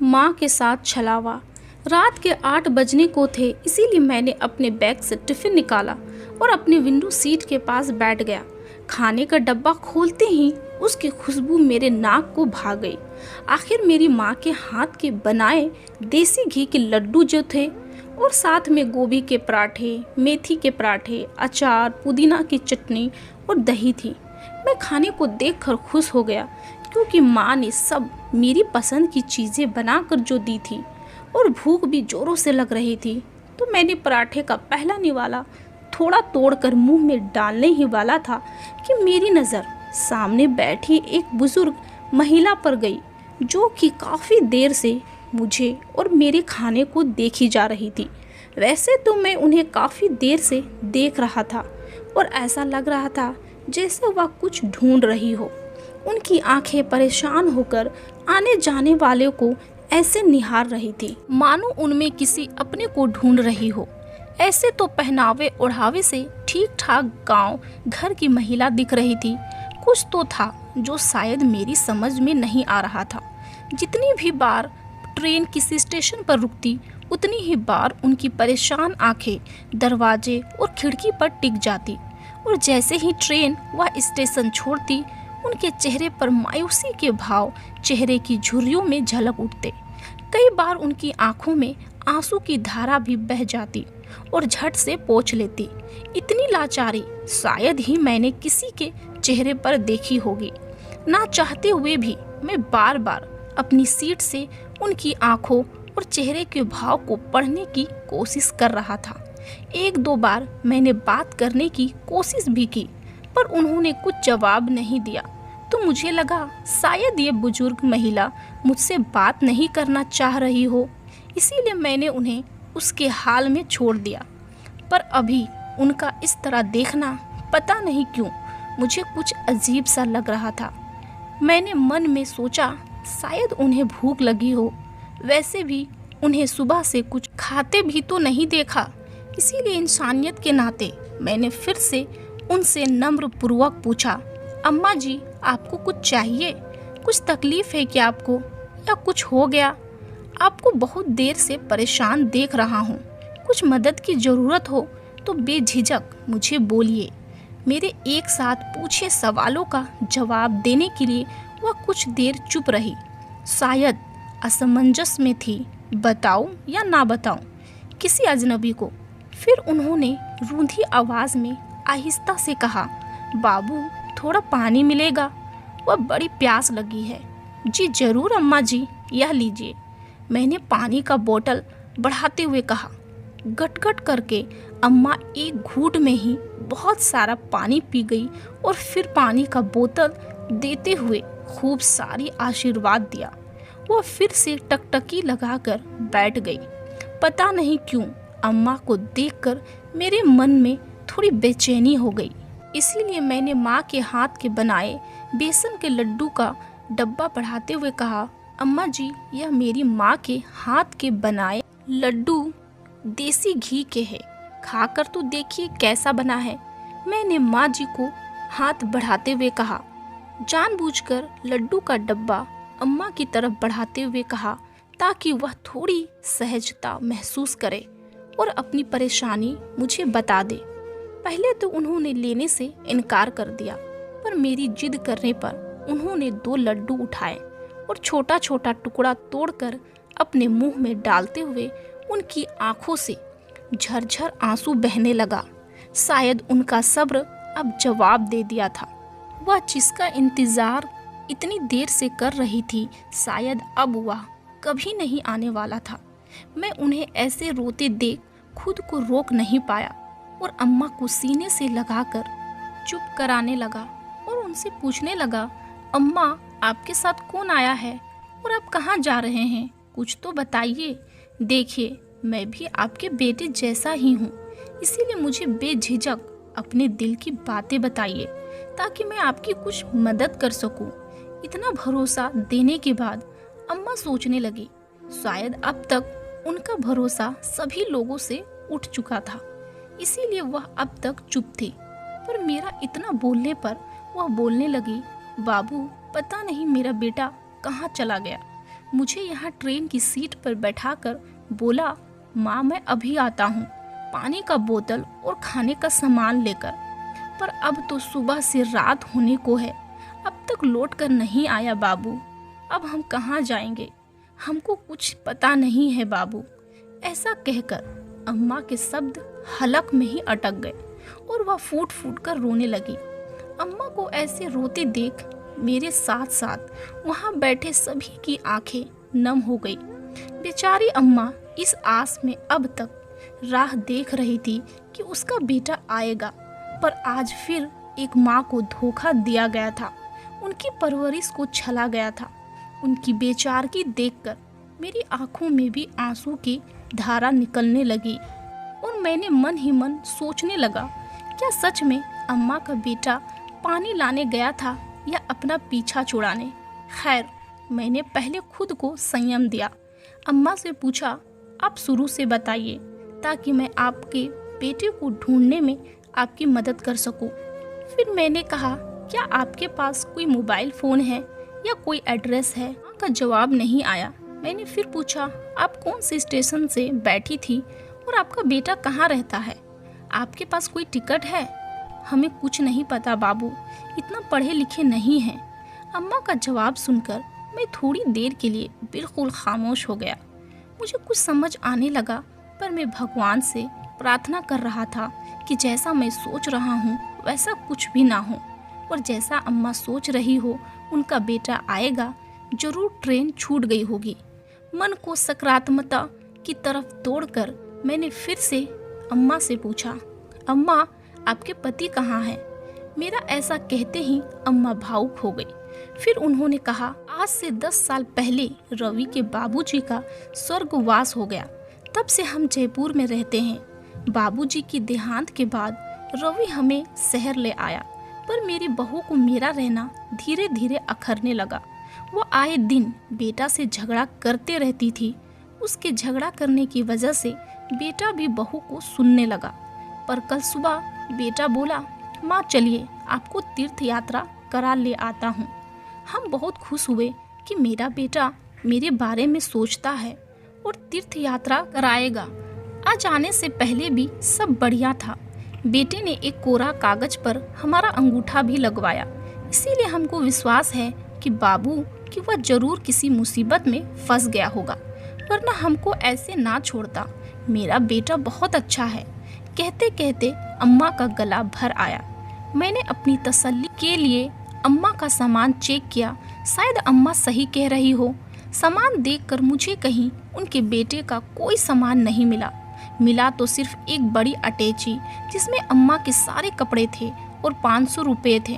माँ के साथ छलावा। रात के 8 बजने को थे, इसीलिए मैंने अपने बैग से टिफ़िन निकाला और अपने विंडो सीट के पास बैठ गया। खाने का डब्बा खोलते ही उसकी खुशबू मेरे नाक को भा गई। आखिर मेरी माँ के हाथ के बनाए देसी घी के लड्डू जो थे और साथ में गोभी के पराठे, मेथी के पराठे, अचार, पुदीना की चटनी और दही थी। मैं खाने को देखकर खुश हो गया क्योंकि माँ ने सब मेरी पसंद की चीज़ें बनाकर जो दी थी और भूख भी जोरों से लग रही थी। तो मैंने पराठे का पहला निवाला थोड़ा तोड़कर मुंह में डालने ही वाला था कि मेरी नज़र सामने बैठी एक बुजुर्ग महिला पर गई जो कि काफ़ी देर से मुझे और मेरे खाने को देखी जा रही थी। वैसे तो मैं उन्हें काफ़ी देर से देख रहा था और ऐसा लग रहा था जैसे वह कुछ ढूंढ रही हो। उनकी आंखें परेशान होकर आने जाने वाले को ऐसे निहार रही थी मानो उनमें किसी अपने को ढूंढ रही हो। ऐसे तो पहनावे ओढ़ावे से ठीक ठाक गांव घर की महिला दिख रही थी। कुछ तो था जो शायद मेरी समझ में नहीं आ रहा था। जितनी भी बार ट्रेन किसी स्टेशन पर रुकती उतनी ही बार उनकी परेशान आंखें दरवाजे और खिड़की पर टिक जाती और जैसे ही ट्रेन वह स्टेशन छोड़ती उनके चेहरे पर मायूसी के भाव चेहरे की झुर्रियों में झलक उठते। कई बार उनकी आंखों में आंसू की धारा भी बह जाती और झट से पोंछ लेती। इतनी लाचारी शायद ही मैंने किसी के चेहरे पर देखी होगी। ना चाहते हुए भी मैं बार बार अपनी सीट से उनकी आंखों और चेहरे के भाव को पढ़ने की कोशिश कर रहा था। 1-2 बार मैंने बात करने की कोशिश भी की पर उन्होंने कुछ जवाब नहीं दिया। तो मुझे लगा शायद ये बुजुर्ग महिला मुझसे बात नहीं करना चाह रही हो, इसीलिए मैंने उन्हें उसके हाल में छोड़ दिया। पर अभी उनका इस तरह देखना पता नहीं क्यों मुझे कुछ अजीब सा लग रहा था। मैंने मन में सोचा शायद उन्हें भूख लगी हो। वैसे भी उन्हें सुबह से कुछ खाते भी तो नहीं देखा, इसीलिए इंसानियत के नाते मैंने फिर से उनसे नम्र पूर्वक पूछा, अम्मा जी आपको कुछ चाहिए? कुछ तकलीफ है क्या आपको, या कुछ हो गया? आपको बहुत देर से परेशान देख रहा हूँ। कुछ मदद की ज़रूरत हो तो बेझिझक मुझे बोलिए। मेरे एक साथ पूछे सवालों का जवाब देने के लिए वह कुछ देर चुप रही। शायद असमंजस में थी, बताऊं या ना बताऊं किसी अजनबी को। फिर उन्होंने रूंधी आवाज़ में आहिस्ता से कहा, बाबू थोड़ा पानी मिलेगा? वह बड़ी प्यास लगी है। जी ज़रूर अम्मा जी, यह लीजिए। मैंने पानी का बोतल बढ़ाते हुए कहा। गट-गट करके अम्मा एक घूंट में ही बहुत सारा पानी पी गई और फिर पानी का बोतल देते हुए खूब सारी आशीर्वाद दिया। वह फिर से टकटकी लगाकर बैठ गई। पता नहीं क्यों अम्मा को देखकर मेरे मन में थोड़ी बेचैनी हो गई। इसीलिए मैंने माँ के हाथ के बनाए बेसन के लड्डू का डब्बा बढ़ाते हुए कहा, अम्मा जी यह मेरी माँ के हाथ के बनाए लड्डू देसी घी के हैं, खाकर तो देखिए कैसा बना है। मैंने माँ जी को हाथ बढ़ाते हुए कहा। जानबूझकर लड्डू का डब्बा अम्मा की तरफ बढ़ाते हुए कहा ताकि वह थोड़ी सहजता महसूस करे और अपनी परेशानी मुझे बता दे। पहले तो उन्होंने लेने से इनकार कर दिया, पर मेरी जिद करने पर उन्होंने 2 लड्डू उठाए और छोटा छोटा टुकड़ा तोड़कर अपने मुंह में डालते हुए उनकी आंखों से झरझर आंसू बहने लगा। शायद उनका सब्र अब जवाब दे दिया था। वह जिसका इंतजार इतनी देर से कर रही थी, शायद अब वह कभी नहीं आने वाला था। मैं उन्हें ऐसे रोते देख खुद को रोक नहीं पाया और अम्मा को सीने से लगाकर चुप कराने लगा और उनसे पूछने लगा, अम्मा आपके साथ कौन आया है और आप कहाँ जा रहे हैं? कुछ तो बताइए। देखिए मैं भी आपके बेटे जैसा ही हूँ, इसीलिए मुझे बेझिझक अपने दिल की बातें बताइए ताकि मैं आपकी कुछ मदद कर सकूँ। इतना भरोसा देने के बाद अम्मा सोचने लगी, शायद अब तक उनका भरोसा सभी लोगों से उठ चुका था, इसीलिए वह अब तक चुप थी। पर मेरा इतना बोलने पर वह बोलने लगी, बाबू पता नहीं मेरा बेटा कहाँ चला गया। मुझे यहाँ ट्रेन की सीट पर बैठाकर बोला, माँ मैं अभी आता हूँ, पानी का बोतल और खाने का सामान लेकर। पर अब तो सुबह से रात होने को है, अब तक लौट कर नहीं आया बाबू। अब हम कहाँ जाएंगे, हमको कुछ पता नहीं है बाबू। ऐसा कहकर अम्मा के शब्द हलक में ही अटक गए और वह फूट फूट कर रोने लगी। अम्मा को ऐसे रोते देख मेरे साथ साथ वहाँ बैठे सभी की आंखें नम हो गई। बेचारी अम्मा इस आस में अब तक राह देख रही थी कि उसका बेटा आएगा, पर आज फिर एक माँ को धोखा दिया गया था, उनकी परवरिश को छला गया था। उनकी बेचारगी देखकर मेरी आंखों में भी आंसू की धारा निकलने लगी और मैंने मन ही मन सोचने लगा, क्या सच में अम्मा का बेटा पानी लाने गया था या अपना पीछा छुड़ाने। खैर, मैंने पहले खुद को संयम दिया। अम्मा से पूछा, आप शुरू से बताइए ताकि मैं आपके बेटे को ढूंढने में आपकी मदद कर सकूं। फिर मैंने कहा, क्या आपके पास कोई मोबाइल फ़ोन है या कोई एड्रेस है। माँ का जवाब नहीं आया। मैंने फिर पूछा, आप कौन से स्टेशन से बैठी थी और आपका बेटा कहाँ रहता है, आपके पास कोई टिकट है। हमें कुछ नहीं पता बाबू, इतना पढ़े लिखे नहीं हैं। अम्मा का जवाब सुनकर मैं थोड़ी देर के लिए बिल्कुल खामोश हो गया। मुझे कुछ समझ आने लगा, पर मैं भगवान से प्रार्थना कर रहा था कि जैसा मैं सोच रहा हूँ वैसा कुछ भी ना हो, और जैसा अम्मा सोच रही हो उनका बेटा आएगा, जरूर ट्रेन छूट गई होगी। मन को सकारात्मकता की तरफ तोड़कर मैंने फिर से अम्मा से पूछा, अम्मा आपके पति कहाँ हैं। मेरा ऐसा कहते ही अम्मा भावुक हो गई। फिर उन्होंने कहा, आज से 10 साल पहले रवि के बाबूजी का स्वर्गवास हो गया, तब से हम जयपुर में रहते हैं। बाबूजी की देहांत के बाद रवि हमें शहर ले आया, पर मेरी बहू को मेरा रहना धीरे धीरे अखरने लगा। वो आए दिन बेटा से झगड़ा करते रहती थी। उसके झगड़ा करने की वजह से बेटा भी बहू को सुनने लगा। पर कल सुबह बेटा बोला, माँ चलिए आपको तीर्थ यात्रा करा ले आता हूँ। हम बहुत खुश हुए कि मेरा बेटा मेरे बारे में सोचता है और तीर्थ यात्रा कराएगा। आज आने से पहले भी सब बढ़िया था। बेटे ने एक कोरा कागज पर हमारा अंगूठा भी लगवाया, इसीलिए हमको विश्वास है कि बाबू कि वह जरूर किसी मुसीबत में फंस गया होगा, वरना हमको ऐसे ना छोड़ता। मेरा बेटा बहुत अच्छा है। कहते कहते अम्मा का गला भर आया। मैंने अपनी तसल्ली के लिए अम्मा का सामान चेक किया। शायद अम्मा सही कह रही हो। सामान देखकर मुझे कहीं उनके बेटे का कोई सामान नहीं मिला तो सिर्फ एक बड़ी अटैची जिसमें अम्मा के सारे कपड़े थे और 500 रुपये थे,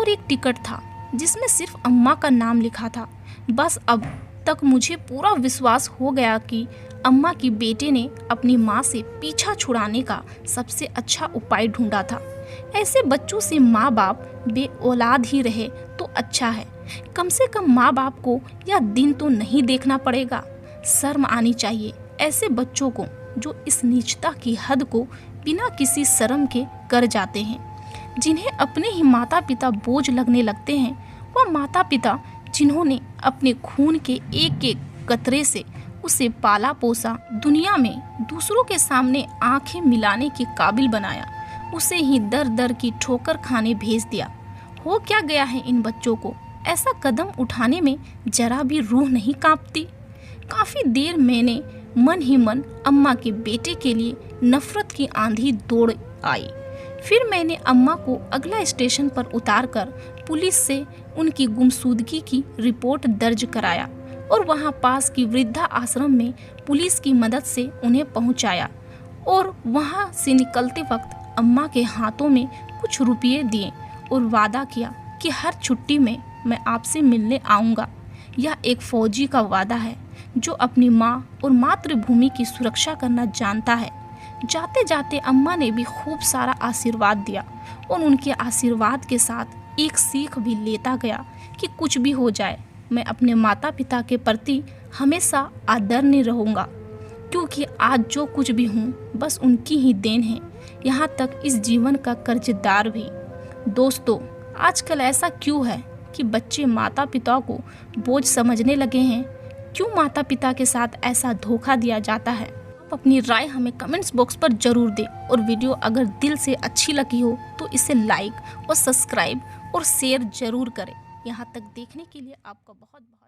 और एक टिकट था जिसमें सिर्फ अम्मा का नाम लिखा था। बस अब तक मुझे पूरा विश्वास हो गया कि अम्मा की बेटे ने अपनी माँ से पीछा छुड़ाने का सबसे अच्छा उपाय ढूंढा था। ऐसे बच्चों से माँ बाप बे औलाद ही रहे तो अच्छा है। कम से कम माँ बाप को यह दिन तो नहीं देखना पड़ेगा। शर्म आनी चाहिए ऐसे बच्चों को जो इस नीचता की हद को बिना किसी शर्म के कर जाते हैं। जिन्हें अपने ही माता पिता बोझ लगने लगते हैं, वह माता पिता जिन्होंने अपने खून के एक एक कतरे से उसे पाला पोसा, दुनिया में दूसरों के सामने आंखें मिलाने के काबिल बनाया, उसे ही दर दर की ठोकर खाने भेज दिया। हो क्या गया है इन बच्चों को, ऐसा कदम उठाने में जरा भी रूह नहीं कांपती। काफ़ी देर मैंने मन ही मन अम्मा के बेटे के लिए नफरत की आंधी दौड़ आई। फिर मैंने अम्मा को अगला स्टेशन पर उतारकर पुलिस से उनकी गुमशुदगी की रिपोर्ट दर्ज कराया और वहां पास की वृद्धा आश्रम में पुलिस की मदद से उन्हें पहुंचाया, और वहां से निकलते वक्त अम्मा के हाथों में कुछ रुपये दिए और वादा किया कि हर छुट्टी में मैं आपसे मिलने आऊँगा। यह एक फौजी का वादा है जो अपनी माँ और मातृभूमि की सुरक्षा करना जानता है। जाते जाते अम्मा ने भी खूब सारा आशीर्वाद दिया और उनके आशीर्वाद के साथ एक सीख भी लेता गया कि कुछ भी हो जाए मैं अपने माता पिता के प्रति हमेशा आदरणीय रहूँगा, क्योंकि आज जो कुछ भी हूँ बस उनकी ही देन है, यहाँ तक इस जीवन का कर्जदार भी। दोस्तों, आजकल ऐसा क्यों है कि बच्चे माता पिता को बोझ समझने लगे हैं। क्यों माता पिता के साथ ऐसा धोखा दिया जाता है? आप अपनी राय हमें कमेंट्स बॉक्स पर जरूर दें और वीडियो अगर दिल से अच्छी लगी हो तो इसे लाइक और सब्सक्राइब और शेयर जरूर करें। यहाँ तक देखने के लिए आपका बहुत बहुत